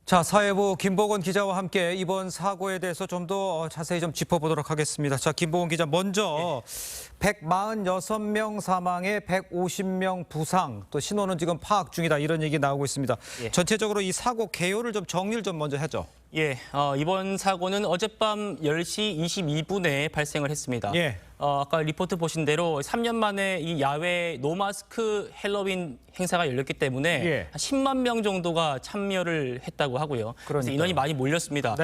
자, 사회부 김보건 기자와 함께 이번 사고에 대해서 좀 더 자세히 좀 짚어보도록 하겠습니다. 자, 김보건 기자, 먼저 146명 사망에 150명 부상, 또 신원은 지금 파악 중이다, 이런 얘기 나오고 있습니다. 전체적으로 이 사고 개요를 좀 정리를 좀 먼저 하죠. 이번 사고는 어젯밤 10시 22분에 발생을 했습니다. 아까 리포트 보신 대로 3년 만에 이 야외 노마스크 헬로윈 행사가 열렸기 때문에 한 10만 명 정도가 참여를 했다고 하고요. 그래서 인원이 많이 몰렸습니다.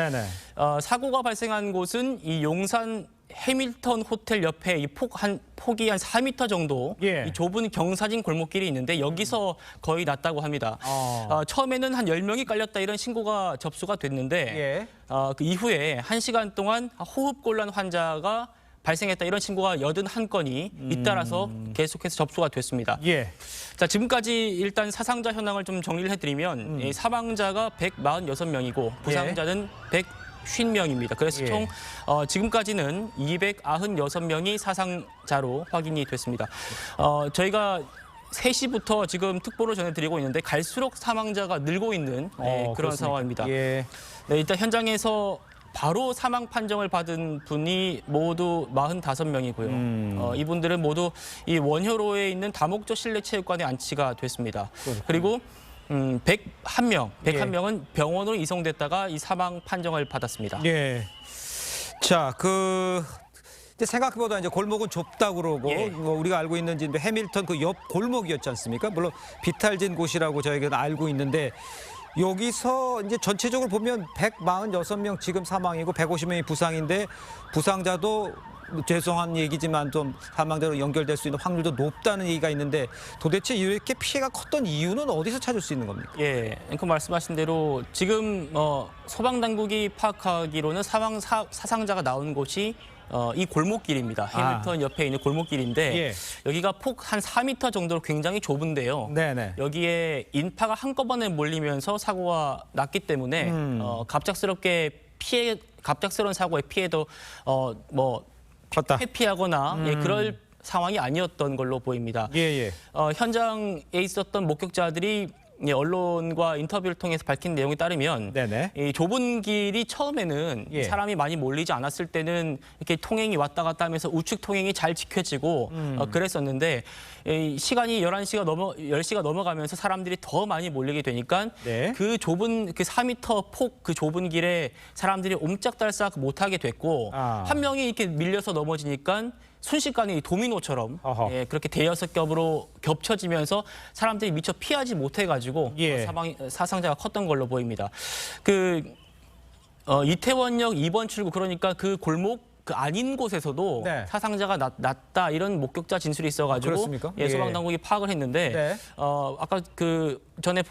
사고가 발생한 곳은 이 용산 해밀턴 호텔 옆에 이 폭이 한 4m 정도 이 좁은 경사진 골목길이 있는데 여기서 거의 났다고 합니다. 처음에는 한 10명이 깔렸다 이런 신고가 접수가 됐는데 그 이후에 1시간 동안 호흡곤란 환자가 발생했다 이런 신고가 81건이 잇따라서 계속해서 접수가 됐습니다. 자, 지금까지 일단 사상자 현황을 좀 정리를 해드리면 사망자가 146명이고 부상자는 150명입니다. 그래서 총 지금까지는 296명이 사상자로 확인이 됐습니다. 저희가 3시부터 지금 특보를 전해드리고 있는데 갈수록 사망자가 늘고 있는 그런 그렇습니까? 상황입니다. 일단 현장에서 바로 사망 판정을 받은 분이 모두 45명이고요. 이분들은 모두 이 원효로에 있는 다목적 실내체육관에 안치가 됐습니다. 그리고 101명은 병원으로 이송됐다가 이 사망 판정을 받았습니다. 자, 이제 생각보다 이제 골목은 좁다고 그러고 우리가 알고 있는 지금 해밀턴 그 옆 골목이었지 않습니까? 물론 비탈진 곳이라고 저희가 알고 있는데 여기서 이제 전체적으로 보면 146명 지금 사망이고 150명이 부상인데 부상자도 죄송한 얘기지만 좀 사망자로 연결될 수 있는 확률도 높다는 얘기가 있는데 도대체 이렇게 피해가 컸던 이유는 어디서 찾을 수 있는 겁니까? 그 말씀하신 대로 지금 소방당국이 파악하기로는 사상자가 나온 곳이 이 골목길입니다. 해밀턴 옆에 있는 골목길인데 여기가 폭 한 4m 정도로 굉장히 좁은데요. 여기에 인파가 한꺼번에 몰리면서 사고가 났기 때문에 갑작스러운 사고의 피해도 회피하거나 그럴 상황이 아니었던 걸로 보입니다. 현장에 있었던 목격자들이 언론과 인터뷰를 통해서 밝힌 내용에 따르면 이 좁은 길이 처음에는 사람이 많이 몰리지 않았을 때는 이렇게 통행이 왔다 갔다 하면서 우측 통행이 잘 지켜지고 그랬었는데 시간이 10시가 넘어가면서 사람들이 더 많이 몰리게 되니까 그 좁은 그 4m 폭 그 좁은 길에 사람들이 옴짝달싹 못하게 됐고 한 명이 이렇게 밀려서 넘어지니까 순식간에 도미노처럼 그렇게 대여섯 겹으로 겹쳐지면서 사람들이 미처 피하지 못해가지고 사상자가 컸던 걸로 보입니다. 이태원역 2번 출구 그러니까 그 골목 그 아닌 곳에서도 사상자가 났다 이런 목격자 진술이 있어가지고 소방당국이 파악을 했는데 아까 전에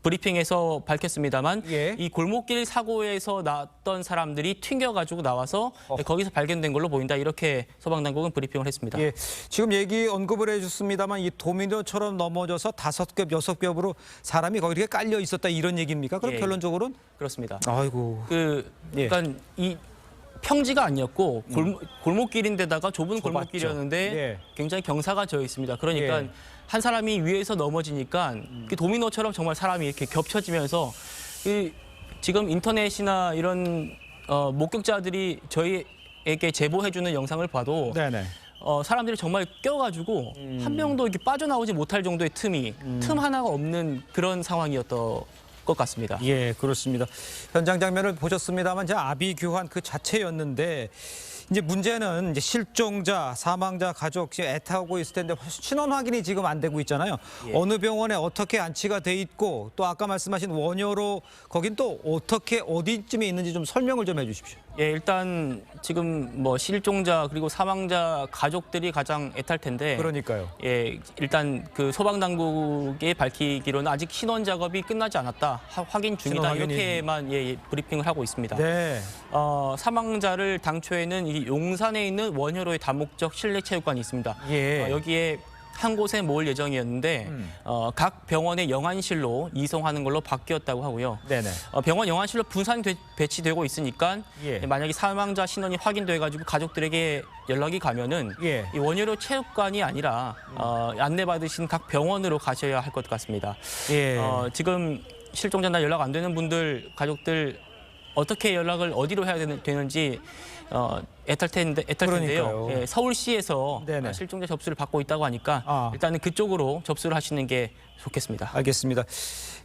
브리핑에서 밝혔습니다만 이 골목길 사고에서 났던 사람들이 튕겨가지고 나와서 거기서 발견된 걸로 보인다 이렇게 소방당국은 브리핑을 했습니다. 지금 얘기 언급을 해줬습니다만 이 도미노처럼 넘어져서 5겹, 6겹으로 사람이 거기 이렇게 깔려 있었다 이런 얘기입니까? 그럼 결론적으로는? 그렇습니다. 아이고. 그러니까 이 평지가 아니었고 골목길인데다가 좁은 골목길이었는데 굉장히 경사가 져 있습니다. 그러니까 한 사람이 위에서 넘어지니까 그 도미노처럼 정말 사람이 이렇게 겹쳐지면서 지금 인터넷이나 이런 목격자들이 저희에게 제보해주는 영상을 봐도 사람들이 정말 껴가지고 한 명도 이렇게 빠져나오지 못할 정도의 틈 하나가 없는 그런 상황이었던 것 같습니다. 그렇습니다. 현장 장면을 보셨습니다만 아비규환 그 자체였는데 이제 문제는 이제 실종자, 사망자 가족 지금 애타고 있을 텐데 신원 확인이 지금 안 되고 있잖아요. 어느 병원에 어떻게 안치가 돼 있고 또 아까 말씀하신 원효로 거긴 또 어떻게 어디쯤에 있는지 좀 설명을 좀 해주십시오. 일단 지금 실종자 그리고 사망자 가족들이 가장 애탈 텐데. 그러니까요. 일단 그 소방당국이 밝히기로는 아직 신원 작업이 끝나지 않았다, 확인 중이다 이렇게만 브리핑을 하고 있습니다. 사망자를 당초에는 이 용산에 있는 원효로의 다목적 실내체육관이 있습니다. 여기에 한 곳에 모을 예정이었는데 각 병원의 영안실로 이송하는 걸로 바뀌었다고 하고요. 병원 영안실로 분산 배치되고 있으니까 만약에 사망자 신원이 확인돼가지고 가족들에게 연락이 가면은 이 원효로 체육관이 아니라 안내받으신 각 병원으로 가셔야 할 것 같습니다. 지금 실종자나 연락 안 되는 분들 가족들 어떻게 연락을 어디로 해야 되는지 애탈 텐데요. 예, 서울시에서 네네. 실종자 접수를 받고 있다고 하니까 일단은 그쪽으로 접수를 하시는 게 좋겠습니다. 알겠습니다.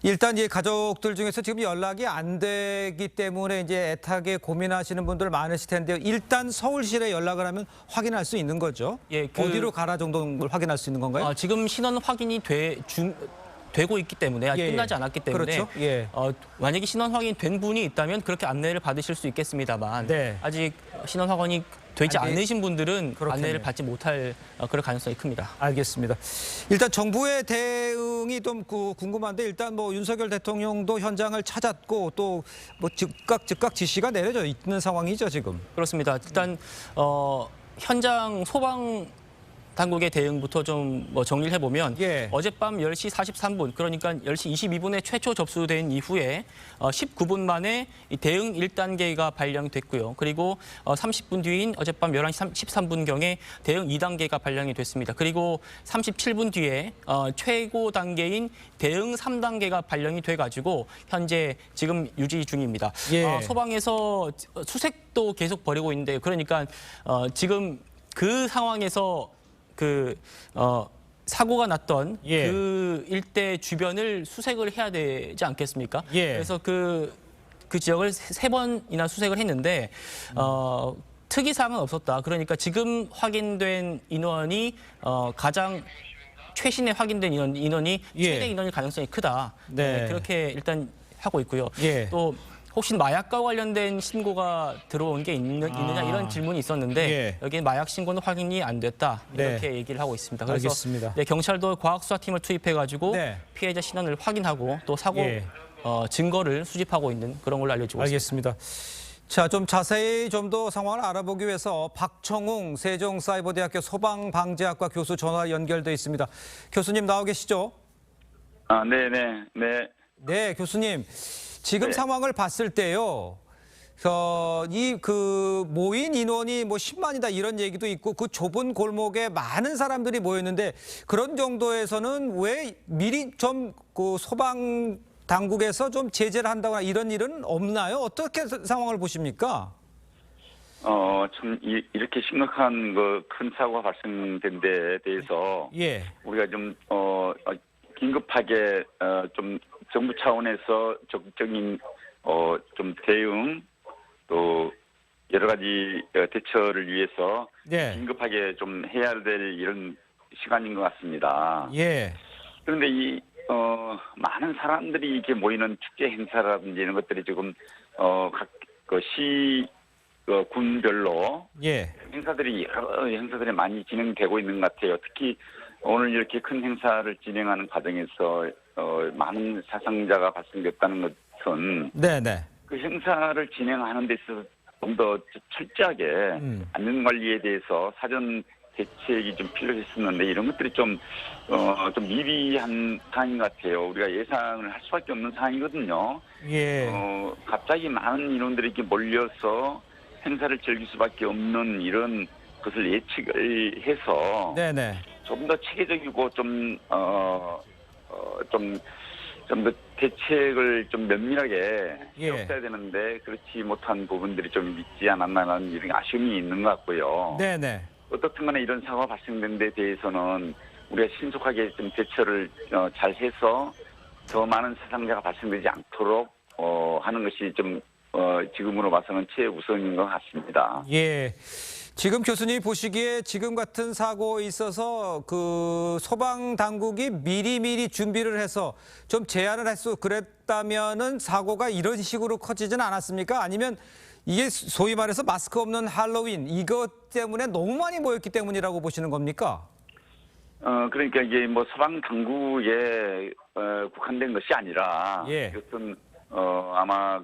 일단 이 가족들 중에서 지금 연락이 안 되기 때문에 이제 애타게 고민하시는 분들 많으실 텐데요. 일단 서울시에 연락을 하면 확인할 수 있는 거죠? 예, 어디로 가라 정도를 확인할 수 있는 건가요? 지금 신원 확인이 되고 있기 때문에 아직 끝나지 않았기 때문에 그렇죠. 예. 만약에 신원 확인된 분이 있다면 그렇게 안내를 받으실 수 있겠습니다만 네. 아직 신원 확인이 되지 않으신 분들은 그렇겠네요. 안내를 받지 못할 그럴 가능성이 큽니다. 알겠습니다. 일단 정부의 대응이 좀 궁금한데 일단 뭐 윤석열 대통령도 현장을 찾았고 또 뭐 즉각 지시가 내려져 있는 상황이죠 지금. 그렇습니다. 일단 현장 소방 당국의 대응부터 좀 정리를 해보면 예. 어젯밤 10시 43분 그러니까 10시 22분에 최초 접수된 이후에 19분 만에 이 대응 1단계가 발령이 됐고요. 그리고 30분 뒤인 어젯밤 11시 13분경에 대응 2단계가 발령이 됐습니다. 그리고 37분 뒤에 최고 단계인 대응 3단계가 발령이 돼가지고 현재 지금 유지 중입니다. 예. 소방에서 수색도 계속 벌이고 있는데 그러니까 지금 그 상황에서 사고가 났던 예. 그 일대 주변을 수색을 해야 되지 않겠습니까? 예. 그래서 그 지역을 3번이나 수색을 했는데 특이사항은 없었다. 그러니까 지금 확인된 인원이 가장 최신에 확인된 인원이 최대 인원일 가능성이 크다. 네. 그렇게 일단 하고 있고요. 예. 또 혹시 마약과 관련된 신고가 들어온 게 있느냐 이런 질문이 있었는데 여기는 마약 신고는 확인이 안 됐다 이렇게 얘기를 하고 있습니다. 그래서 알겠습니다. 경찰도 과학수사팀을 투입해가지고 네. 피해자 신원을 확인하고 또 사고 증거를 수집하고 있는 그런 걸로 알려지고 있습니다. 알겠습니다. 자, 좀 자세히 좀 더 상황을 알아보기 위해서 박청웅 세종사이버대학교 소방방재학과 교수 전화 연결돼 있습니다. 교수님 나와 계시죠? 네. 네, 교수님. 지금 상황을 봤을 때요. 모인 인원이 뭐 10만이다 이런 얘기도 있고 그 좁은 골목에 많은 사람들이 모였는데 그런 정도에서는 왜 미리 좀 그 소방 당국에서 좀 제재를 한다거나 이런 일은 없나요? 어떻게 상황을 보십니까? 참 이렇게 심각한 큰 사고가 발생된 데에 대해서 우리가 좀 긴급하게 좀 정부 차원에서 적극적인 좀 대응 또 여러 가지 대처를 위해서 긴급하게 좀 해야 될 이런 시간인 것 같습니다. 그런데 많은 사람들이 이렇게 모이는 축제 행사라든지 이런 것들이 지금 각 군별로 여러 행사들이 많이 진행되고 있는 것 같아요. 특히 오늘 이렇게 큰 행사를 진행하는 과정에서 많은 사상자가 발생됐다는 것은 그 행사를 진행하는 데 있어서 좀 더 철저하게 안전 관리에 대해서 사전 대책이 좀 필요했었는데 이런 것들이 좀 미비한 상황인 것 같아요. 우리가 예상을 할 수밖에 없는 상황이거든요. 갑자기 많은 인원들이 이렇게 몰려서 행사를 즐길 수밖에 없는 이런 것을 예측을 해서 좀 더 체계적이고 좀 더 대책을 좀 면밀하게 해야 되는데 그렇지 못한 부분들이 좀 있지 않았나라는 이런 아쉬움이 있는 것 같고요. 어떻든 간에 이런 사고가 발생된 데 대해서는 우리가 신속하게 좀 대처를 잘 해서 더 많은 사상자가 발생되지 않도록 하는 것이 좀 지금으로 봐서는 최우선인 것 같습니다. 지금 교수님이 보시기에 지금 같은 사고에 있어서 그 소방 당국이 미리 준비를 해서 좀 제한을 해서 그랬다면은 사고가 이런 식으로 커지진 않았습니까? 아니면 이게 소위 말해서 마스크 없는 할로윈 이것 때문에 너무 많이 모였기 때문이라고 보시는 겁니까? 그러니까 이게 뭐 소방 당국에 국한된 것이 아니라 이것은 아마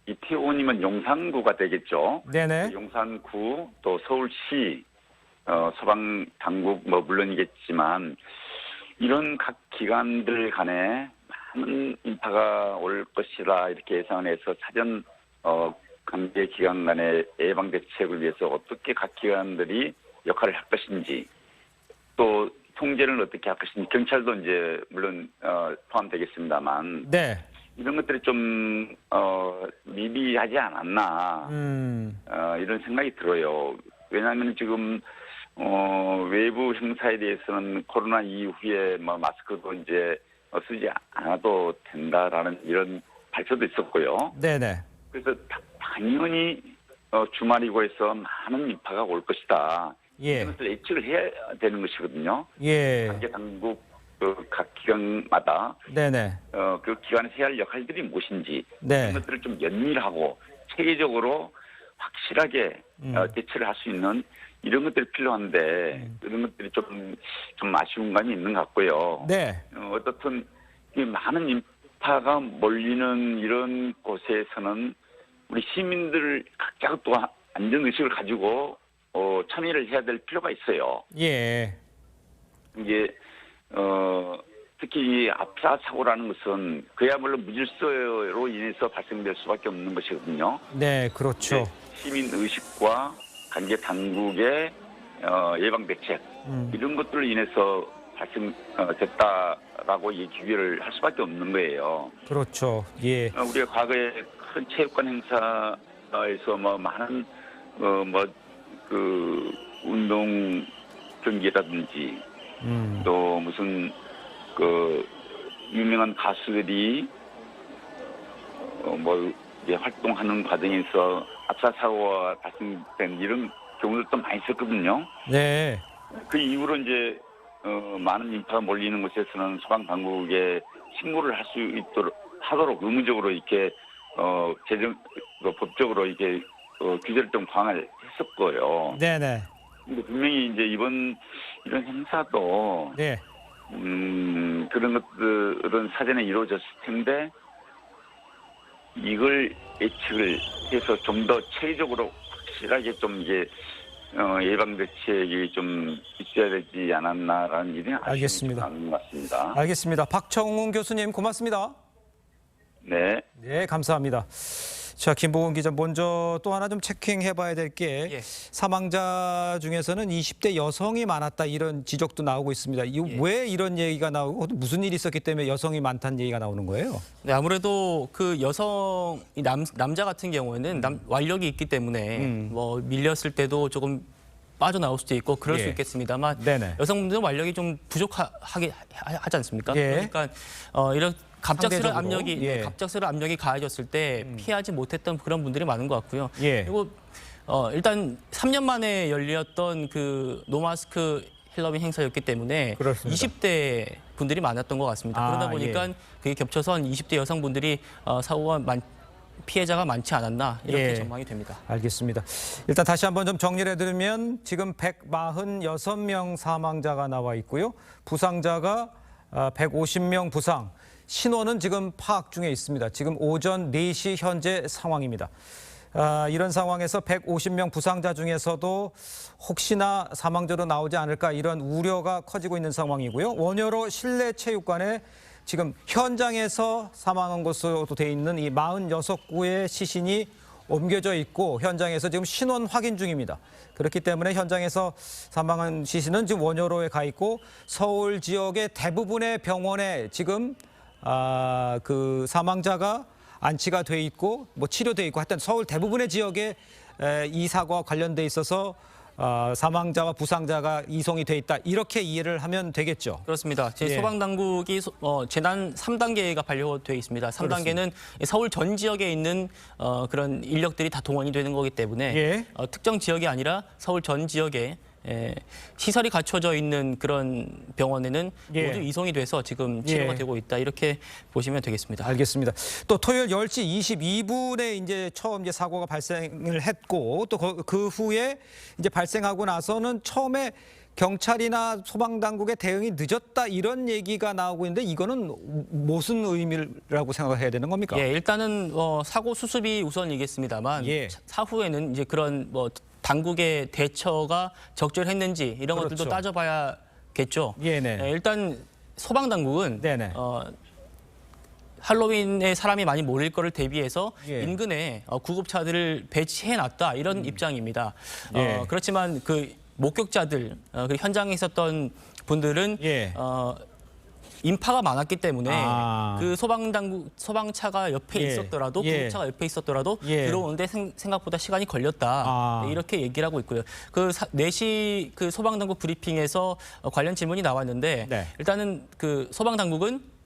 이태원이면 용산구가 되겠죠. 용산구 또 서울시 소방 당국 물론이겠지만 이런 각 기관들 간에 많은 인파가 올 것이라 이렇게 예상해서 사전 관계 기관 간의 예방 대책을 위해서 어떻게 각 기관들이 역할을 할 것인지 또 통제를 어떻게 할 것인지 경찰도 이제 물론 포함되겠습니다만 네. 이런 것들이 좀 미비하지 않았나 이런 생각이 들어요. 왜냐하면 지금 외부 행사에 대해서는 코로나 이후에 뭐 마스크도 이제 쓰지 않아도 된다라는 이런 발표도 있었고요. 네네. 그래서 당연히 주말이고 해서 많은 인파가 올 것이다. 예. 이것을 예측을 해야 되는 것이거든요. 예. 관계 당국 각 기관마다 네네. 그 기관에서 해야 할 역할들이 무엇인지 네. 이런 것들을 좀 연밀하고 체계적으로 확실하게 대처를 할 수 있는 이런 것들이 필요한데 이런 것들이 좀 아쉬운 감이 있는 것 같고요. 네. 어떻든 이 많은 인파가 몰리는 이런 곳에서는 우리 시민들 각자가 또 안전 의식을 가지고 참여를 해야 될 필요가 있어요. 예. 이게 특히 이 압사 사고라는 것은 그야말로 무질서로 인해서 발생될 수밖에 없는 것이거든요. 네, 그렇죠. 시민 의식과 관계 당국의 예방 대책 이런 것들로 인해서 발생됐다라고 얘기를 할 수밖에 없는 거예요. 그렇죠. 예. 우리가 과거에 큰 체육관 행사에서 뭐 많은 그 운동 경기라든지 또 무슨 그 유명한 가수들이 뭐 이제 활동하는 과정에서 압사 사고가 발생된 이런 경우들도 많이 있었거든요. 네. 그 이후로 이제 많은 인파가 몰리는 곳에서는 소방 당국에 신고를 할 수 있도록 하도록 의무적으로 이렇게 법적으로 이렇게 규제를 좀 강화를 했었고요. 네네. 근데 분명히 이제 이런 행사도 네. 그런 것들은 사전에 이루어졌을 텐데 이걸 예측을 해서 좀 더 체계적으로 확실하게 좀 이게 예방 대책이 좀 있어야 되지 않았나라는 일이 알겠습니다. 아쉬운 것 같습니다. 알겠습니다. 박청웅 교수님 고맙습니다. 네. 네, 감사합니다. 자, 김보건 기자, 먼저 또 하나 좀 체킹해 봐야 될 게 예. 사망자 중에서는 20대 여성이 많았다 이런 지적도 나오고 있습니다. 왜 이런 얘기가 나오고 무슨 일이 있었기 때문에 여성이 많다는 얘기가 나오는 거예요? 네, 아무래도 그 여성 남자 같은 경우에는 완력이 있기 때문에 뭐 밀렸을 때도 조금 빠져나올 수도 있고 그럴 수 예. 있겠습니다만 네네. 여성분들은 완력이 좀 부족하게 하지 않습니까? 예. 그러니까 이런 갑작스러운 상대적으로. 압력이 예. 갑작스러운 압력이 가해졌을 때 피하지 못했던 그런 분들이 많은 것 같고요. 예. 그리고 일단 3년 만에 열렸던 그 노마스크 헬로윈 행사였기 때문에 그렇습니다. 20대 분들이 많았던 것 같습니다. 아, 그러다 보니까 예. 그게 겹쳐서 20대 여성분들이 사고가 피해자가 많지 않았나 이렇게 예. 전망이 됩니다. 알겠습니다. 일단 다시 한번 좀 정리를 해드리면 지금 146명 사망자가 나와 있고요. 부상자가 150명 부상. 신원은 지금 파악 중에 있습니다. 지금 오전 4시 현재 상황입니다. 이런 상황에서 150명 부상자 중에서도 혹시나 사망자로 나오지 않을까 이런 우려가 커지고 있는 상황이고요. 원효로 실내체육관에 지금 현장에서 사망한 것으로 돼 있는 이 46구의 시신이 옮겨져 있고 현장에서 지금 신원 확인 중입니다. 그렇기 때문에 현장에서 사망한 시신은 지금 원효로에 가 있고 서울 지역의 대부분의 병원에 지금 그 사망자가 안치가 돼 있고 뭐 치료돼 있고 하여튼 서울 대부분의 지역에 이 사고와 관련돼 있어서 사망자와 부상자가 이송이 돼 있다 이렇게 이해를 하면 되겠죠. 그렇습니다. 예. 소방당국이 재난 3단계가 반려되어 있습니다. 3단계는 서울 전 지역에 있는 그런 인력들이 다 동원이 되는 거기 때문에 예. 특정 지역이 아니라 서울 전 지역에 시설이 갖춰져 있는 그런 병원에는 예. 모두 이송이 돼서 지금 치료가 예. 되고 있다 이렇게 보시면 되겠습니다. 알겠습니다. 또 토요일 10시 22분에 이제 처음 이제 사고가 발생을 했고 또 그 후에 이제 발생하고 나서는 처음에 경찰이나 소방당국의 대응이 늦었다 이런 얘기가 나오고 있는데 이거는 무슨 의미라고 생각해야 되는 겁니까? 예, 일단은 사고 수습이 우선이겠습니다만 예. 사후에는 이제 그런 당국의 대처가 적절했는지 이런 그렇죠. 것들도 따져봐야겠죠. 네네. 일단 소방당국은 네네. 할로윈에 사람이 많이 몰릴 거를 대비해서 예. 인근에 구급차들을 배치해놨다 이런 입장입니다. 예. 그렇지만 그 목격자들 그리고 현장에 있었던 분들은 예. 인파가 많았기 때문에 그 소방차가 옆에 예. 있었더라도 예. 구급차가 옆에 있었더라도 예. 들어오는데 생각보다 시간이 걸렸다. 네, 이렇게 얘기를 하고 있고요. 그 4시 그 소방당국 브리핑에서 관련 질문이 나왔는데 네. 일단은 그 소방당국은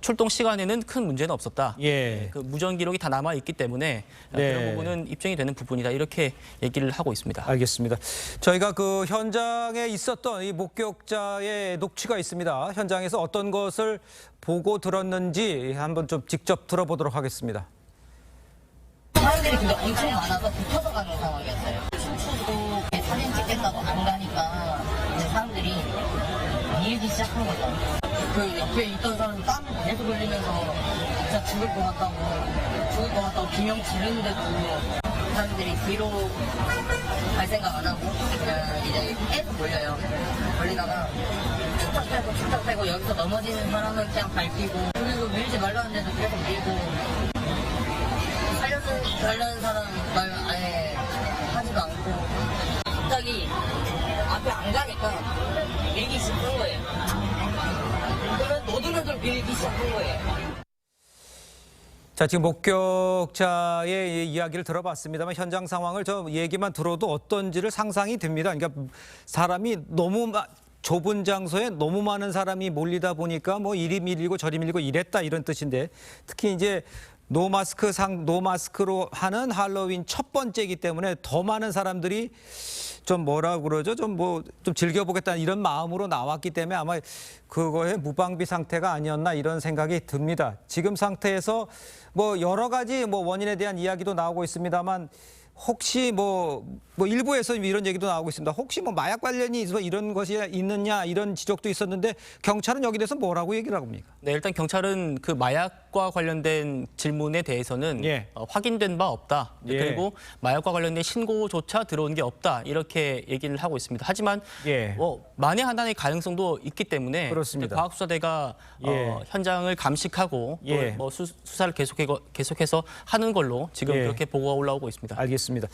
출동 시간에는 큰 문제는 없었다. 예. 그 무전 기록이 다 남아 있기 때문에 네. 그런 부분은 입증이 되는 부분이다. 이렇게 얘기를 하고 있습니다. 알겠습니다. 저희가 그 현장에 있었던 이 목격자의 녹취가 있습니다. 현장에서 어떤 것을 보고 들었는지 한번 좀 직접 들어보도록 하겠습니다. 사람들이 근데 엄청 많아서 붙어서 가는 상황이었어요. 춤추고 사진 찍겠다고 안 가니까 이제 사람들이 밀기 시작한 거죠. 그 옆에 있던 사람 땀 계속 흘리면서 진짜 죽을 것 같다고 비명 지르는데도 사람들이 뒤로 갈 생각 안 하고 그냥 이제 계속 몰려요. 몰리다가 축탁 빼고 여기서 넘어지는 사람은 그냥 밟히고 그리고 밀지 말라는데도 계속 밀고 살려는 사람 말 아예 하지도 않고 갑자기 앞에 안 가니까 밀기 시작한 거예요. 그러면 너들은 밀기 시작한 거예요. 자, 지금 목격자의 이야기를 들어봤습니다만 현장 상황을 저 얘기만 들어도 어떤지를 상상이 됩니다. 그러니까 사람이 너무 좁은 장소에 너무 많은 사람이 몰리다 보니까 뭐 이리 밀리고 저리 밀리고 이랬다 이런 뜻인데 특히 이제 노마스크로 하는 할로윈 첫 번째이기 때문에 더 많은 사람들이 좀 뭐라 그러죠? 좀 즐겨보겠다는 이런 마음으로 나왔기 때문에 아마 그거에 무방비 상태가 아니었나 이런 생각이 듭니다. 지금 상태에서 뭐 여러 가지 뭐 원인에 대한 이야기도 나오고 있습니다만 혹시 뭐 일부에서 이런 얘기도 나오고 있습니다. 혹시 뭐 마약 관련이 있어서 이런 것이 있느냐 이런 지적도 있었는데 경찰은 여기 대해서 뭐라고 얘기를 하고 있습니까? 네, 일단 경찰은 그 마약과 관련된 질문에 대해서는 예. 확인된 바 없다. 예. 그리고 마약과 관련된 신고조차 들어온 게 없다. 이렇게 얘기를 하고 있습니다. 하지만 예. 만에 하나의 가능성도 있기 때문에 그렇습니다. 과학수사대가 예. 현장을 감식하고 예. 또 수사를 계속해서 하는 걸로 지금 예. 그렇게 보고가 올라오고 있습니다. 알겠습니다.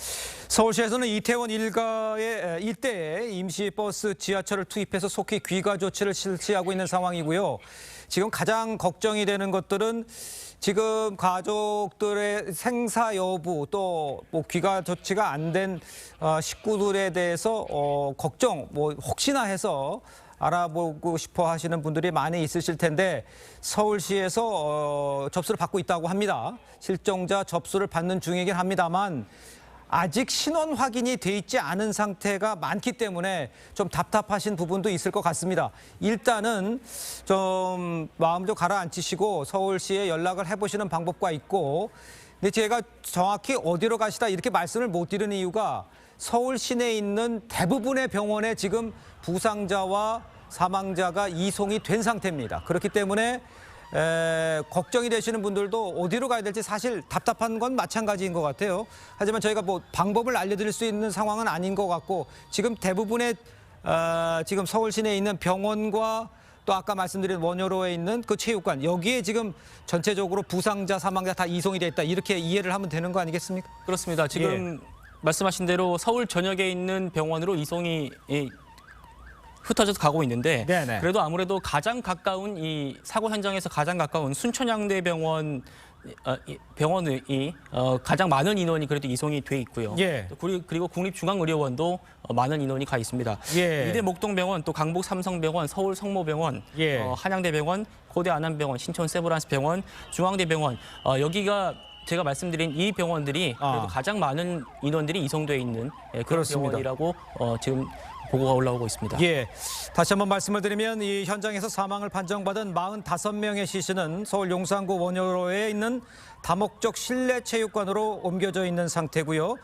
서울시에서는 이태원 일대에 임시 버스 지하철을 투입해서 속히 귀가 조치를 실시하고 있는 상황이고요. 지금 가장 걱정이 되는 것들은 지금 가족들의 생사 여부 또 뭐 귀가 조치가 안 된 식구들에 대해서 걱정 혹시나 해서 알아보고 싶어 하시는 분들이 많이 있으실 텐데 서울시에서 접수를 받고 있다고 합니다. 실종자 접수를 받는 중이긴 합니다만 아직 신원 확인이 돼 있지 않은 상태가 많기 때문에 좀 답답하신 부분도 있을 것 같습니다. 일단은 좀 마음 좀 가라앉히시고 서울시에 연락을 해보시는 방법과 있고 근데 제가 정확히 어디로 가시다 이렇게 말씀을 못 드리는 이유가 서울 시내에 있는 대부분의 병원에 지금 부상자와 사망자가 이송이 된 상태입니다. 그렇기 때문에 걱정이 되시는 분들도 어디로 가야 될지 사실 답답한 건 마찬가지인 것 같아요. 하지만 저희가 뭐 방법을 알려드릴 수 있는 상황은 아닌 것 같고 지금 대부분의 지금 서울 시내에 있는 병원과 또 아까 말씀드린 원효로에 있는 그 체육관 여기에 지금 전체적으로 부상자, 사망자 다 이송이 돼 있다 이렇게 이해를 하면 되는 거 아니겠습니까? 그렇습니다. 지금 말씀하신 대로 서울 전역에 있는 병원으로 이송이 흩어져서 가고 있는데 네네. 그래도 아무래도 가장 가까운 이 사고 현장에서 가장 가까운 순천향대병원이 가장 많은 인원이 그래도 이송이 돼 있고요. 예. 그리고 국립중앙의료원도 많은 인원이 가 있습니다. 예. 이대 목동병원, 또 강북 삼성병원, 서울 성모병원, 예. 한양대병원, 고대 안암병원, 신촌 세브란스병원, 중앙대병원 여기가 제가 말씀드린 이 병원들이 그래도 가장 많은 인원들이 이송돼 있는 그런 그렇습니다. 병원이라고 지금 보고가 올라오고 있습니다. 예, 다시 한번 말씀을 드리면 이 현장에서 사망을 판정받은 45명의 시신은 서울 용산구 원효로에 있는 다목적 실내 체육관으로 옮겨져 있는 상태고요.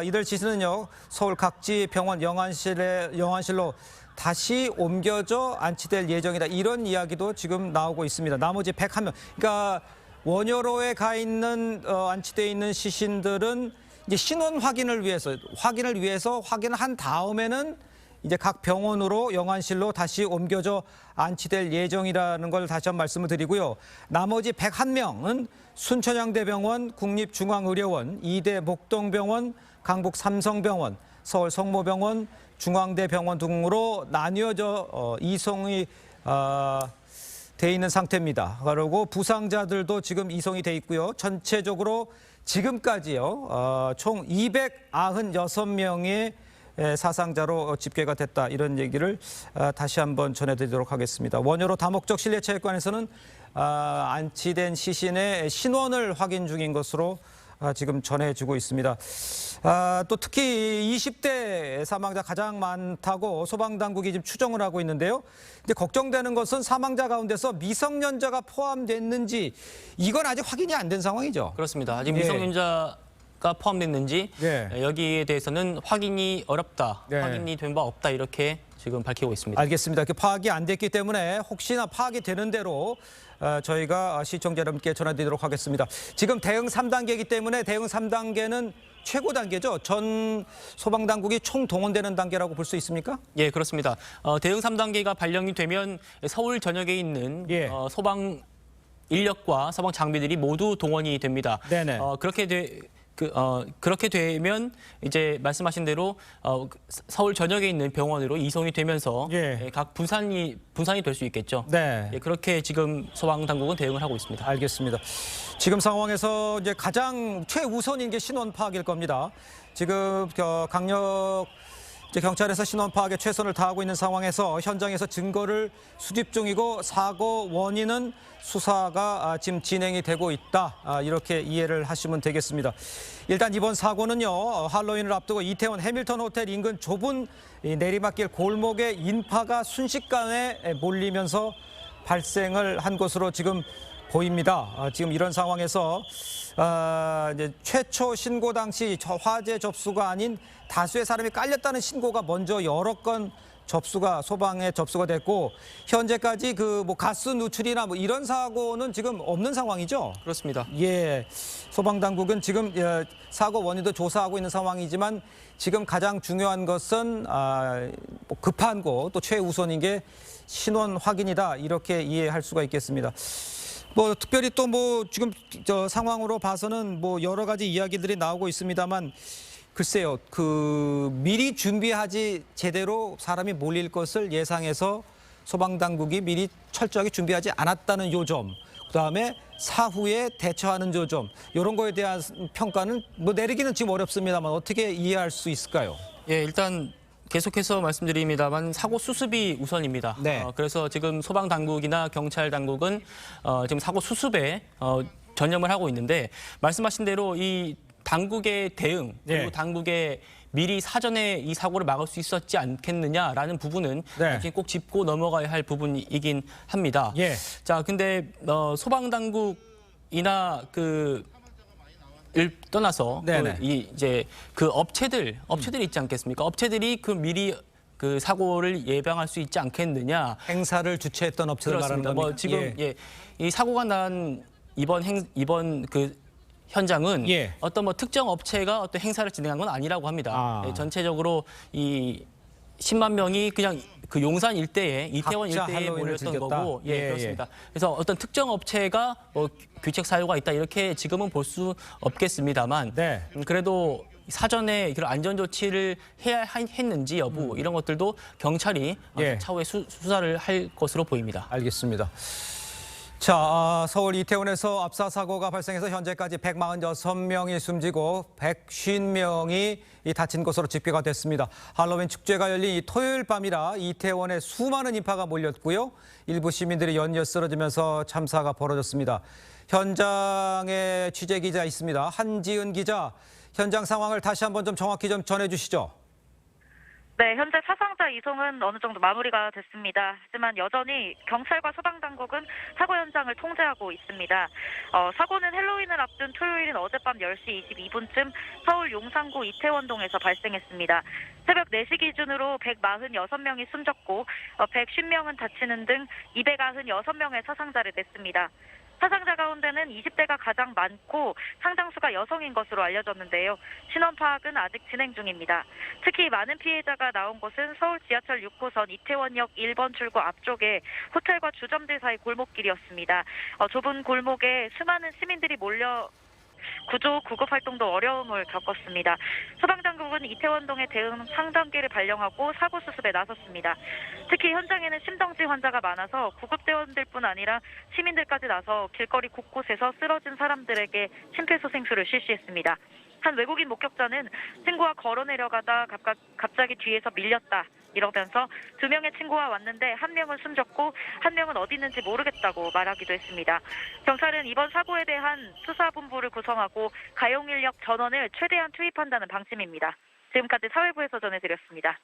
이들 시신은요 서울 각지 병원 영안실로 다시 옮겨져 안치될 예정이다. 이런 이야기도 지금 나오고 있습니다. 나머지 101명. 그러니까 원효로에 가 있는 안치돼 있는 시신들은 이제 신원 확인을 위해서 확인을 한 다음에는 이제 각 병원으로 영안실로 다시 옮겨져 안치될 예정이라는 걸 다시 한번 말씀을 드리고요. 나머지 101명은 순천향대병원, 국립중앙의료원, 이대 목동병원, 강북 삼성병원, 서울 성모병원, 중앙대 병원 등으로 나뉘어져 이송이 돼 있는 상태입니다. 그리고 부상자들도 지금 이송이 돼 있고요. 전체적으로 지금까지요. 총 296명의 사상자로 집계가 됐다. 이런 얘기를 다시 한번 전해드리도록 하겠습니다. 원효로 다목적 실내체육관에서는 안치된 시신의 신원을 확인 중인 것으로 지금 전해지고 있습니다. 또 특히 20대 사망자 가장 많다고 소방당국이 지금 추정을 하고 있는데요. 근데 걱정되는 것은 사망자 가운데서 미성년자가 포함됐는지 이건 아직 확인이 안 된 상황이죠. 그렇습니다. 아직 미성년자가 포함됐는지 여기에 대해서는 확인이 어렵다, 확인이 된 바 없다 이렇게 지금 밝히고 있습니다. 알겠습니다. 파악이 안 됐기 때문에 혹시나 파악이 되는 대로 저희가 시청자 여러분께 전해드리도록 하겠습니다. 지금 대응 3단계이기 때문에 대응 3단계는 최고 단계죠. 전 소방당국이 총동원되는 단계라고 볼 수 있습니까? 예, 그렇습니다. 대응 3단계가 발령이 되면 서울 전역에 있는 소방 인력과 소방 장비들이 모두 동원이 됩니다. 네네. 그렇게 되면 이제 말씀하신 대로 서울 전역에 있는 병원으로 이송이 되면서 각 분산이 될 수 있겠죠. 네. 그렇게 지금 소방 당국은 대응을 하고 있습니다. 알겠습니다. 지금 상황에서 이제 가장 최우선인 게 신원 파악일 겁니다. 지금 강력 경찰에서 신원 파악에 최선을 다하고 있는 상황에서 현장에서 증거를 수집 중이고 사고 원인은 수사가 지금 진행이 되고 있다. 이렇게 이해를 하시면 되겠습니다. 일단 이번 사고는요. 할로윈을 앞두고 이태원 해밀턴 호텔 인근 좁은 내리막길 골목에 인파가 순식간에 몰리면서 발생을 한 것으로 지금 보입니다. 지금 이런 상황에서 이제 최초 신고 당시 화재 접수가 아닌 다수의 사람이 깔렸다는 신고가 먼저 여러 건 소방에 접수가 됐고 현재까지 가스 누출이나 이런 사고는 지금 없는 상황이죠? 그렇습니다. 예, 소방당국은 지금 사고 원인도 조사하고 있는 상황이지만 지금 가장 중요한 것은 급한 거 또 최우선인 게 신원 확인이다 이렇게 이해할 수가 있겠습니다. 특별히 또 지금 상황으로 봐서는 여러 가지 이야기들이 나오고 있습니다만 글쎄요, 미리 준비하지 제대로 사람이 몰릴 것을 예상해서 소방당국이 미리 철저하게 준비하지 않았다는 요점, 그다음에 사후에 대처하는 요점, 이런 거에 대한 평가는 내리기는 지금 어렵습니다만 어떻게 이해할 수 있을까요? 예, 일단 계속해서 말씀드립니다만 사고 수습이 우선입니다. 네. 그래서 지금 소방당국이나 경찰당국은 지금 사고 수습에 전념을 하고 있는데 말씀하신 대로 이 당국의 대응 그리고 당국의 미리 사전에 이 사고를 막을 수 있었지 않겠느냐라는 부분은 꼭 짚고 넘어가야 할 부분이긴 합니다. 자, 근데 소방당국이나 일 떠나서 이제 업체들이 있지 않겠습니까? 업체들이 미리 사고를 예방할 수 있지 않겠느냐? 행사를 주최했던 업체들 말하는 겁니까? 지금 이 사고가 난 이번 현장은 어떤 특정 업체가 어떤 행사를 진행한 건 아니라고 합니다. 전체적으로 이 10만 명이 그냥 용산 일대에 이태원 일대에 몰렸던 거고, 그렇습니다. 그래서 어떤 특정 업체가 규칙 사유가 있다 이렇게 지금은 볼 수 없겠습니다만, 그래도 사전에 그런 안전 조치를 해야 했는지 여부 이런 것들도 경찰이 차후에 수사를 할 것으로 보입니다. 알겠습니다. 자, 서울 이태원에서 압사 사고가 발생해서 현재까지 146명이 숨지고 150명이 다친 것으로 집계가 됐습니다. 할로윈 축제가 열린 토요일 밤이라 이태원에 수많은 인파가 몰렸고요. 일부 시민들이 연이어 쓰러지면서 참사가 벌어졌습니다. 현장에 취재 기자 있습니다. 한지은 기자, 현장 상황을 다시 한번 좀 정확히 좀 전해주시죠. 네, 현재 사상자 이송은 어느 정도 마무리가 됐습니다. 하지만 여전히 경찰과 소방당국은 사고 현장을 통제하고 있습니다. 사고는 헬로윈을 앞둔 토요일인 어젯밤 10시 22분쯤 서울 용산구 이태원동에서 발생했습니다. 새벽 4시 기준으로 146명이 숨졌고 150명은 다치는 등 296명의 사상자를 냈습니다. 사상자 가운데는 20대가 가장 많고 상당수가 여성인 것으로 알려졌는데요. 신원 파악은 아직 진행 중입니다. 특히 많은 피해자가 나온 곳은 서울 지하철 6호선 이태원역 1번 출구 앞쪽에 호텔과 주점들 사이 골목길이었습니다. 좁은 골목에 수많은 시민들이 몰려 구조, 구급 활동도 어려움을 겪었습니다. 소방당국은 이태원동에 대응 상담기를 발령하고 사고 수습에 나섰습니다. 특히 현장에는 심정지 환자가 많아서 구급대원들뿐 아니라 시민들까지 나서 길거리 곳곳에서 쓰러진 사람들에게 심폐소생술을 실시했습니다. 한 외국인 목격자는 친구와 걸어 내려가다 갑자기 뒤에서 밀렸다 이러면서 2명의 친구와 왔는데 한 명은 숨졌고 한 명은 어디 있는지 모르겠다고 말하기도 했습니다. 경찰은 이번 사고에 대한 수사본부를 구성하고 가용인력 전원을 최대한 투입한다는 방침입니다. 지금까지 사회부에서 전해드렸습니다.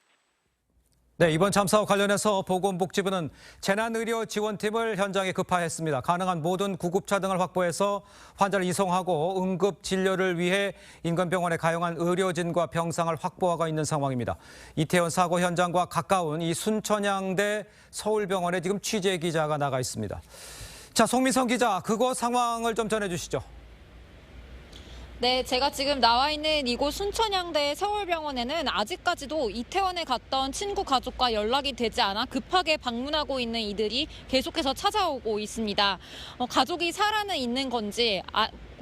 네, 이번 참사와 관련해서 보건복지부는 재난의료지원팀을 현장에 급파했습니다. 가능한 모든 구급차 등을 확보해서 환자를 이송하고 응급진료를 위해 인근병원에 가용한 의료진과 병상을 확보하고 있는 상황입니다. 이태원 사고 현장과 가까운 이 순천향대 서울병원에 지금 취재기자가 나가 있습니다. 자, 송민성 기자, 그곳 상황을 좀 전해주시죠. 네, 제가 지금 나와 있는 이곳 순천향대 서울병원에는 아직까지도 이태원에 갔던 친구 가족과 연락이 되지 않아 급하게 방문하고 있는 이들이 계속해서 찾아오고 있습니다. 가족이 살아는 있는 건지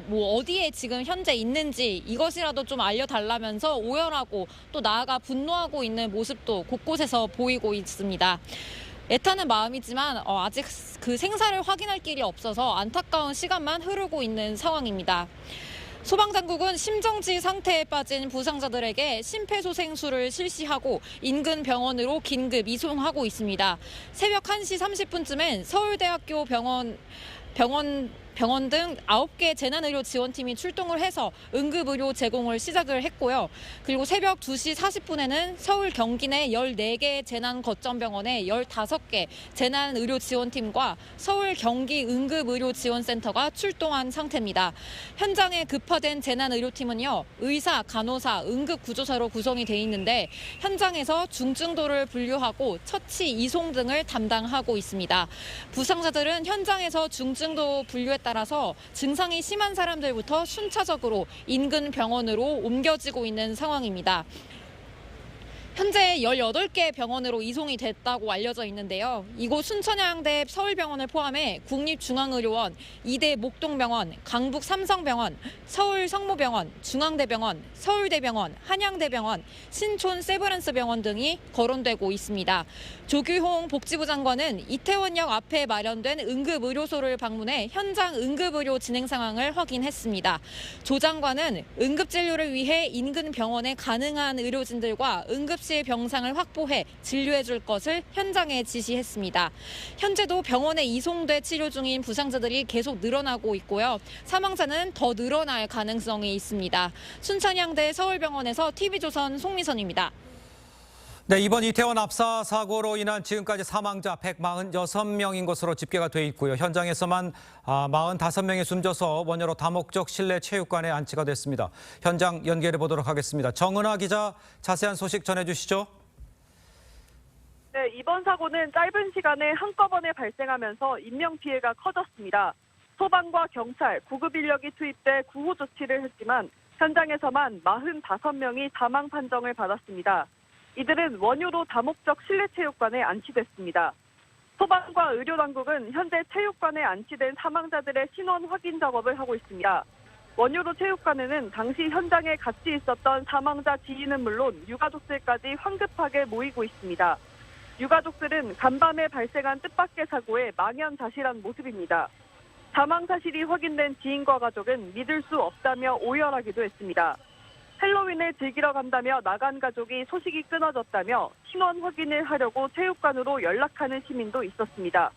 어디에 지금 현재 있는지 이것이라도 좀 알려달라면서 오열하고 또 나아가 분노하고 있는 모습도 곳곳에서 보이고 있습니다. 애타는 마음이지만 아직 그 생사를 확인할 길이 없어서 안타까운 시간만 흐르고 있는 상황입니다. 소방당국은 심정지 상태에 빠진 부상자들에게 심폐소생술을 실시하고 인근 병원으로 긴급 이송하고 있습니다. 새벽 1시 30분쯤엔 서울대학교 병원 등 9개 재난의료 지원팀이 출동을 해서 응급의료 제공을 시작을 했고요. 그리고 새벽 2시 40분에는 서울 경기 내 14개 재난거점병원에 15개 재난의료 지원팀과 서울 경기 응급의료지원센터가 출동한 상태입니다. 현장에 급파된 재난의료팀은요, 의사, 간호사, 응급구조사로 구성이 돼 있는데 현장에서 중증도를 분류하고 처치, 이송 등을 담당하고 있습니다. 부상자들은 현장에서 중증도 분류에 따라서 증상이 심한 사람들부터 순차적으로 인근 병원으로 옮겨지고 있는 상황입니다. 현재 18개 병원으로 이송이 됐다고 알려져 있는데요. 이곳 순천향대 서울병원을 포함해 국립중앙의료원, 이대 목동병원, 강북 삼성병원, 서울성모병원, 중앙대병원, 서울대병원, 한양대병원, 신촌 세브란스병원 등이 거론되고 있습니다. 조규홍 복지부 장관은 이태원역 앞에 마련된 응급의료소를 방문해 현장 응급의료 진행 상황을 확인했습니다. 조 장관은 응급진료를 위해 인근 병원에 가능한 의료진들과 응급실 병상을 확보해 진료해 줄 것을 현장에 지시했습니다. 현재도 병원에 이송돼 치료 중인 부상자들이 계속 늘어나고 있고요. 사망자는 더 늘어날 가능성이 있습니다. 순천향대 서울병원에서 TV조선 송미선입니다. 네, 이번 이태원 압사 사고로 인한 지금까지 사망자 146명인 것으로 집계가 돼 있고요. 현장에서만 45명이 숨져서 원효로 다목적 실내 체육관에 안치가 됐습니다. 현장 연결해 보도록 하겠습니다. 정은아 기자, 자세한 소식 전해주시죠. 네, 이번 사고는 짧은 시간에 한꺼번에 발생하면서 인명피해가 커졌습니다. 소방과 경찰, 구급인력이 투입돼 구호 조치를 했지만 현장에서만 45명이 사망 판정을 받았습니다. 이들은 원효로 다목적 실내체육관에 안치됐습니다. 소방과 의료당국은 현재 체육관에 안치된 사망자들의 신원 확인 작업을 하고 있습니다. 원효로 체육관에는 당시 현장에 같이 있었던 사망자 지인은 물론 유가족들까지 황급하게 모이고 있습니다. 유가족들은 간밤에 발생한 뜻밖의 사고에 망연자실한 모습입니다. 사망 사실이 확인된 지인과 가족은 믿을 수 없다며 오열하기도 했습니다. 헬로윈을 즐기러 간다며 나간 가족이 소식이 끊어졌다며 신원 확인을 하려고 체육관으로 연락하는 시민도 있었습니다.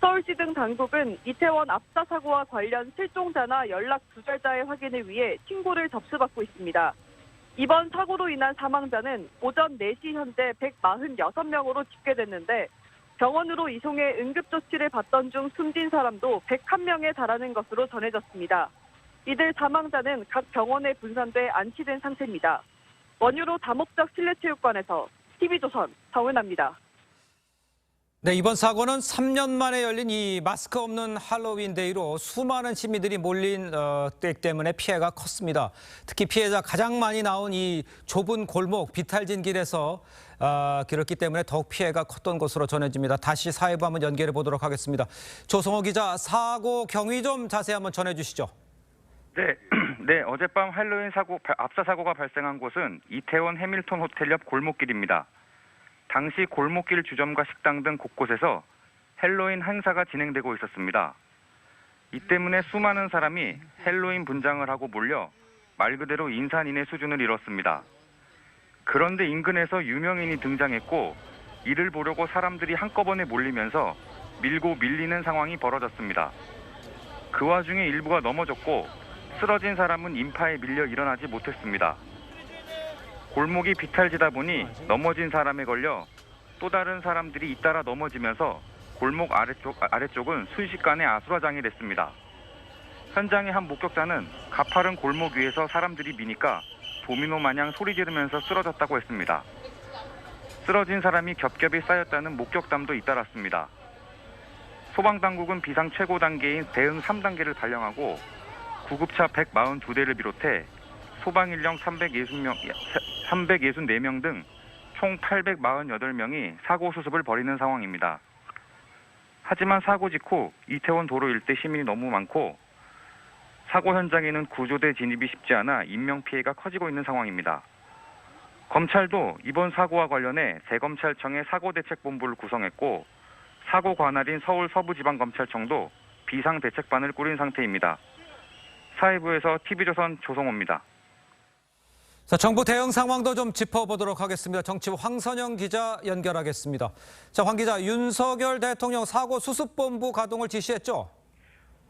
서울시 등 당국은 이태원 압사 사고와 관련 실종자나 연락 두절자의 확인을 위해 신고를 접수받고 있습니다. 이번 사고로 인한 사망자는 오전 4시 현재 146명으로 집계됐는데 병원으로 이송해 응급조치를 받던 중 숨진 사람도 101명에 달하는 것으로 전해졌습니다. 이들 사망자는 각 병원에 분산돼 안치된 상태입니다. 원효로 다목적 실내체육관에서 TV조선 정은아입니다. 네, 이번 사고는 3년 만에 열린 이 마스크 없는 할로윈 데이로 수많은 시민들이 몰린 때 때문에 피해가 컸습니다. 특히 피해자 가장 많이 나온 이 좁은 골목 비탈진 길에서 길었기 때문에 더욱 피해가 컸던 것으로 전해집니다. 다시 사회부 한번 연결해 보도록 하겠습니다. 조성호 기자, 사고 경위 좀 자세히 한번 전해 주시죠. 네, 네, 어젯밤 할로윈 압사 사고가 발생한 곳은 이태원 해밀턴 호텔 옆 골목길입니다. 당시 골목길 주점과 식당 등 곳곳에서 헬로윈 행사가 진행되고 있었습니다. 이 때문에 수많은 사람이 헬로윈 분장을 하고 몰려 말 그대로 인산인해 수준을 이뤘습니다. 그런데 인근에서 유명인이 등장했고 이를 보려고 사람들이 한꺼번에 몰리면서 밀고 밀리는 상황이 벌어졌습니다. 그 와중에 일부가 넘어졌고 쓰러진 사람은 인파에 밀려 일어나지 못했습니다. 골목이 비탈지다 보니 넘어진 사람에 걸려 또 다른 사람들이 잇따라 넘어지면서 골목 아래쪽은 순식간에 아수라장이 됐습니다. 현장의 한 목격자는 가파른 골목 위에서 사람들이 미니까 도미노 마냥 소리 지르면서 쓰러졌다고 했습니다. 쓰러진 사람이 겹겹이 쌓였다는 목격담도 잇따랐습니다. 소방당국은 비상 최고 단계인 대응 3단계를 발령하고 구급차 142대를 비롯해 소방인력 364명 등 총 848명이 사고 수습을 벌이는 상황입니다. 하지만 사고 직후 이태원 도로 일대 시민이 너무 많고 사고 현장에는 구조대 진입이 쉽지 않아 인명피해가 커지고 있는 상황입니다. 검찰도 이번 사고와 관련해 대검찰청의 사고대책본부를 구성했고 사고 관할인 서울 서부지방검찰청도 비상대책반을 꾸린 상태입니다. 사회부에서 TV조선 조성호입니다. 자, 정부 대응 상황도 좀 짚어보도록 하겠습니다. 정치부 황선영 기자 연결하겠습니다. 자, 황 기자, 윤석열 대통령 사고 수습본부 가동을 지시했죠?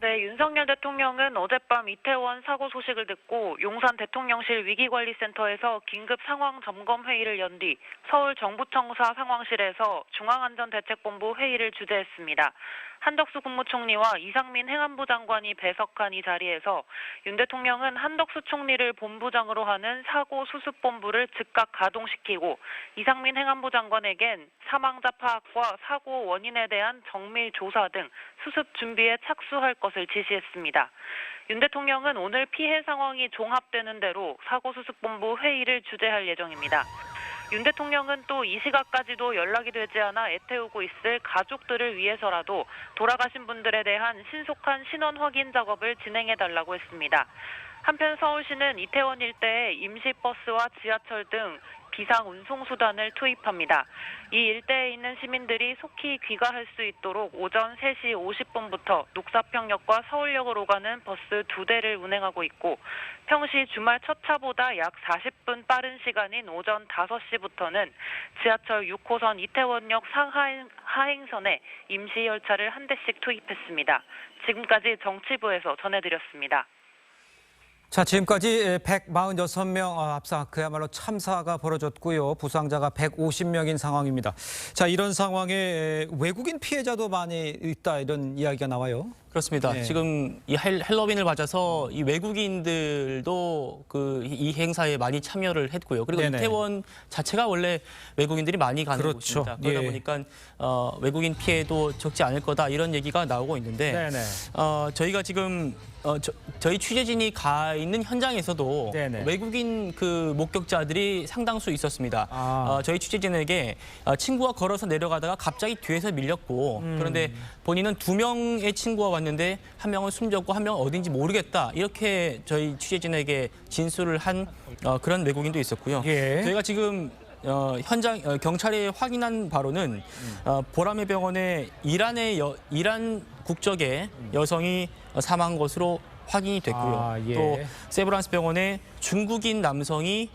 네, 윤석열 대통령은 어젯밤 이태원 사고 소식을 듣고 용산 대통령실 위기관리센터에서 긴급 상황 점검 회의를 연 뒤 서울 정부청사 상황실에서 중앙안전대책본부 회의를 주재했습니다. 한덕수 국무총리와 이상민 행안부 장관이 배석한 이 자리에서 윤 대통령은 한덕수 총리를 본부장으로 하는 사고 수습본부를 즉각 가동시키고 이상민 행안부 장관에겐 사망자 파악과 사고 원인에 대한 정밀 조사 등 수습 준비에 착수할 것을 지시했습니다. 윤 대통령은 오늘 피해 상황이 종합되는 대로 사고수습본부 회의를 주재할 예정입니다. 윤 대통령은 또 이 시각까지도 연락이 되지 않아 애태우고 있을 가족들을 위해서라도 돌아가신 분들에 대한 신속한 신원 확인 작업을 진행해달라고 했습니다. 한편 서울시는 이태원 일대에 임시버스와 지하철 등 비상 운송수단을 투입합니다. 이 일대에 있는 시민들이 속히 귀가할 수 있도록 오전 3시 50분부터 녹사평역과 서울역을 오가는 버스 2대를 운행하고 있고 평시 주말 첫 차보다 약 40분 빠른 시간인 오전 5시부터는 지하철 6호선 이태원역 하행선에 임시열차를 한 대씩 투입했습니다. 지금까지 정치부에서 전해드렸습니다. 자, 지금까지 146명 압사, 그야말로 참사가 벌어졌고요. 부상자가 150명인 상황입니다. 자, 이런 상황에 외국인 피해자도 많이 있다, 이런 이야기가 나와요. 그렇습니다. 네. 지금 이 헬로윈을 맞아서 이 외국인들도 이 행사에 많이 참여를 했고요. 그리고 네네. 이태원 자체가 원래 외국인들이 많이 가는 그렇죠. 곳입니다. 그러다 예. 보니까 외국인 피해도 적지 않을 거다 이런 얘기가 나오고 있는데 네네. 저희가 지금 저희 취재진이 가 있는 현장에서도 네네. 외국인 그 목격자들이 상당수 있었습니다. 저희 취재진에게 친구가 걸어서 내려가다가 갑자기 뒤에서 밀렸고 그런데 본인은 2명의 친구가 왔는데 한 명은 숨졌고 한 명은 어딘지 모르겠다 이렇게 저희 취재진에게 진술을 한 그런 외국인도 있었고요. 예. 저희가 지금 현장 경찰이 확인한 바로는 보라매 병원에 이란 국적의 여성이 사망한 것으로 확인이 됐고요. 예. 또 세브란스 병원에 중국인 남성이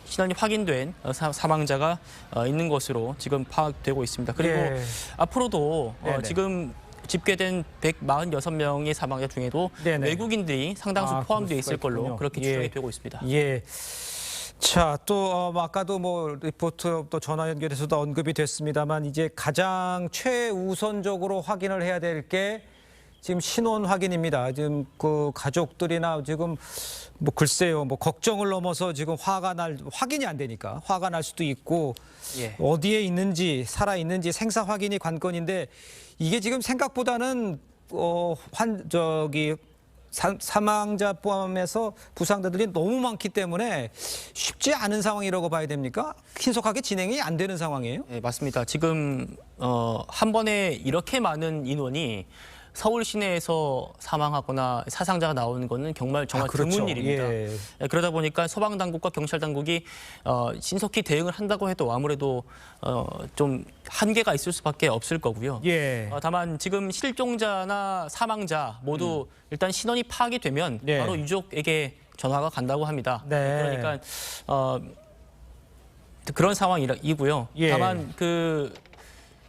신원이 확인된 사망자가 있는 것으로 지금 파악되고 있습니다. 그리고 예. 앞으로도 네네. 지금 집계된 146명의 사망자 중에도 네네. 외국인들이 상당수 포함되어 있을 걸로 있군요. 그렇게 추정이 되고 있습니다. 예. 자, 또 아까도 뭐 리포트 또 전화 연결에서도 언급이 됐습니다만 이제 가장 최우선적으로 확인을 해야 될 게 지금 신원 확인입니다. 지금 그 가족들이나 지금 뭐 글쎄요, 뭐 걱정을 넘어서 지금 확인이 안 되니까 화가 날 수도 있고 예. 어디에 있는지 살아 있는지 생사 확인이 관건인데 이게 지금 생각보다는 사망자 포함해서 부상자들이 너무 많기 때문에 쉽지 않은 상황이라고 봐야 됩니까? 신속하게 진행이 안 되는 상황이에요? 네, 맞습니다. 지금 한 번에 이렇게 많은 인원이 서울 시내에서 사망하거나 사상자가 나오는 거는 정말 그렇죠. 드문 일입니다. 예. 그러다 보니까 소방 당국과 경찰 당국이 신속히 대응을 한다고 해도 아무래도 좀 한계가 있을 수밖에 없을 거고요. 예. 다만 지금 실종자나 사망자 모두 일단 신원이 파악이 되면 네. 바로 유족에게 전화가 간다고 합니다. 네. 그러니까 그런 상황이고요. 예. 다만 그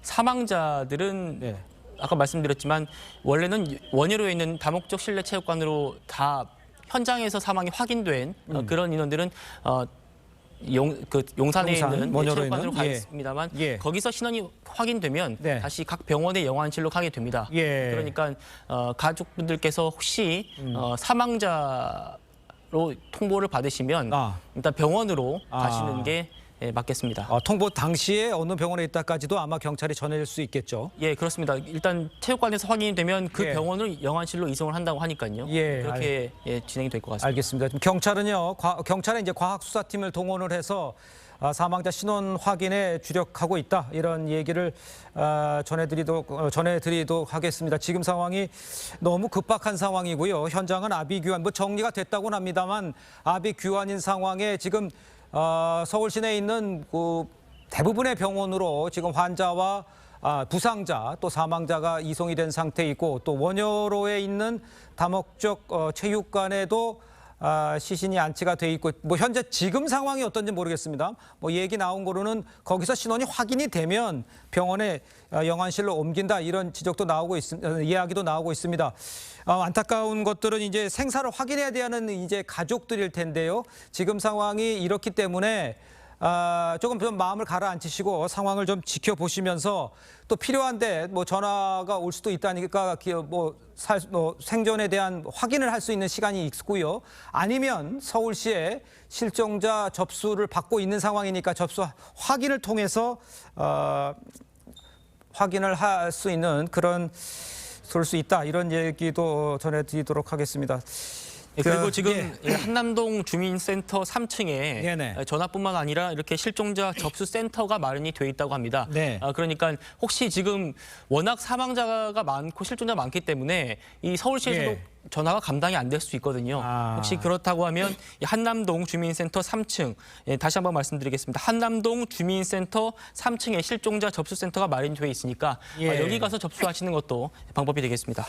사망자들은 네. 아까 말씀드렸지만 원래는 원효로에 있는 다목적 실내 체육관으로 다 현장에서 사망이 확인된 그런 인원들은 용산에 있는 원효로에 체육관으로 있는? 가 예. 있습니다만 예. 거기서 신원이 확인되면 네. 다시 각 병원의 영안실로 가게 됩니다. 예. 그러니까 가족분들께서 혹시 사망자로 통보를 받으시면 일단 병원으로 가시는 게 맞겠습니다. 통보 당시에 어느 병원에 있다까지도 아마 경찰이 전해질 수 있겠죠. 예, 그렇습니다. 일단 체육관에서 확인이 되면 그 예. 병원을 영안실로 이송을 한다고 하니까요. 예, 그렇게 진행이 될 것 같습니다. 알겠습니다. 지금 경찰은요, 경찰에 이제 과학수사팀을 동원을 해서 사망자 신원 확인에 주력하고 있다, 이런 얘기를 전해드리도록 하겠습니다. 지금 상황이 너무 급박한 상황이고요. 현장은 아비규환, 정리가 됐다고는 합니다만 아비규환인 상황에 지금 서울 시내에 있는 그 대부분의 병원으로 지금 환자와 부상자 또 사망자가 이송이 된 상태이고, 또 원효로에 있는 다목적 체육관에도 시신이 안치가 돼 있고, 현재 지금 상황이 어떤지 모르겠습니다. 얘기 나온 거로는 거기서 신원이 확인이 되면 병원에 영안실로 옮긴다, 이런 지적도 나오고 이야기도 나오고 있습니다. 안타까운 것들은 이제 생사를 확인해야 되는 이제 가족들일 텐데요. 지금 상황이 이렇기 때문에 조금 좀 마음을 가라앉히시고 상황을 좀 지켜보시면서, 또 필요한데 전화가 올 수도 있다니까 생존에 대한 확인을 할 수 있는 시간이 있고요. 아니면 서울시에 실종자 접수를 받고 있는 상황이니까 접수 확인을 통해서 확인을 할 수 있는 그런 쏠 수 있다, 이런 얘기도 전해드리도록 하겠습니다. 그리고 지금 한남동 주민센터 3층에 네네. 전화뿐만 아니라 이렇게 실종자 접수 센터가 마련이 돼 있다고 합니다. 네. 그러니까 혹시 지금 워낙 사망자가 많고 실종자가 많기 때문에 이 서울시에서도 전화가 감당이 안 될 수 있거든요. 혹시 그렇다고 하면 이 한남동 주민센터 3층, 다시 한번 말씀드리겠습니다. 한남동 주민센터 3층에 실종자 접수센터가 마련되어 있으니까 여기 가서 접수하시는 것도 방법이 되겠습니다.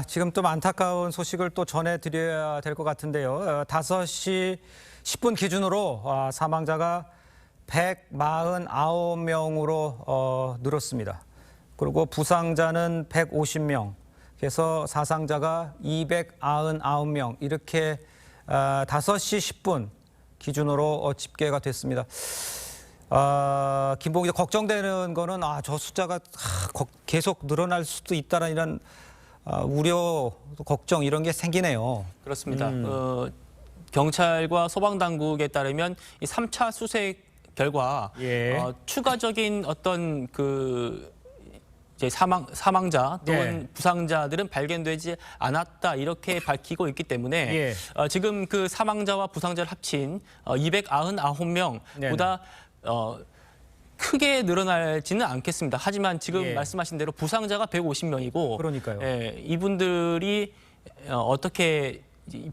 지금 좀 안타까운 소식을 또 전해드려야 될 것 같은데요. 5시 10분 기준으로 사망자가 149명으로 늘었습니다. 그리고 부상자는 150명, 그래서 사상자가 299명, 이렇게 5시 10분 기준으로 집계가 됐습니다. 김봉기, 걱정되는 거는 저 숫자가 계속 늘어날 수도 있다는 이런 우려, 걱정, 이런 게 생기네요. 그렇습니다. 경찰과 소방당국에 따르면 이 3차 수색 결과 추가적인 어떤 이제 사망자 또는 부상자들은 발견되지 않았다, 이렇게 밝히고 있기 때문에 지금 그 사망자와 부상자를 합친 299명보다 크게 늘어나지는 않겠습니다. 하지만 지금 말씀하신 대로 부상자가 150명이고, 그러니까요. 이분들이 어떻게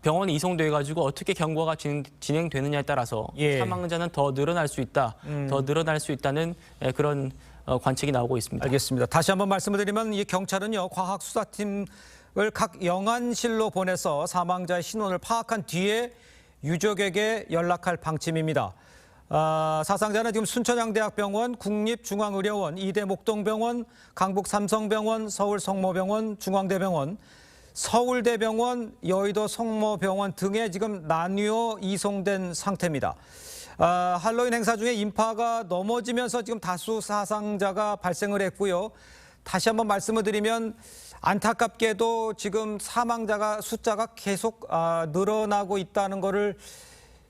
병원에 이송돼 가지고 어떻게 경과가 진행되느냐에 따라서 사망자는 더 늘어날 수 있다, 더 늘어날 수 있다는 그런 관측이 나오고 있습니다. 알겠습니다. 다시 한번 말씀을 드리면 이 경찰은요, 과학수사팀을 각 영안실로 보내서 사망자의 신원을 파악한 뒤에 유족에게 연락할 방침입니다. 사상자는 지금 순천향대학병원, 국립중앙의료원, 이대 목동병원, 강북 삼성병원, 서울 성모병원, 중앙대병원, 서울대병원, 여의도 성모병원 등에 지금 나뉘어 이송된 상태입니다. 할로윈 행사 중에 인파가 넘어지면서 지금 다수 사상자가 발생을 했고요. 다시 한번 말씀을 드리면 안타깝게도 지금 사망자가 숫자가 계속 늘어나고 있다는 것을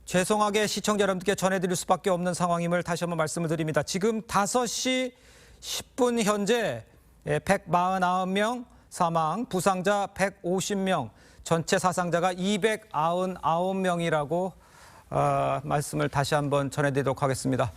죄송하게 시청자 여러분들께 전해드릴 수밖에 없는 상황임을 다시 한번 말씀을 드립니다. 지금 5시 10분 현재 149명 사망, 부상자 150명, 전체 사상자가 299명이라고 말씀을 다시 한번 전해드리도록 하겠습니다.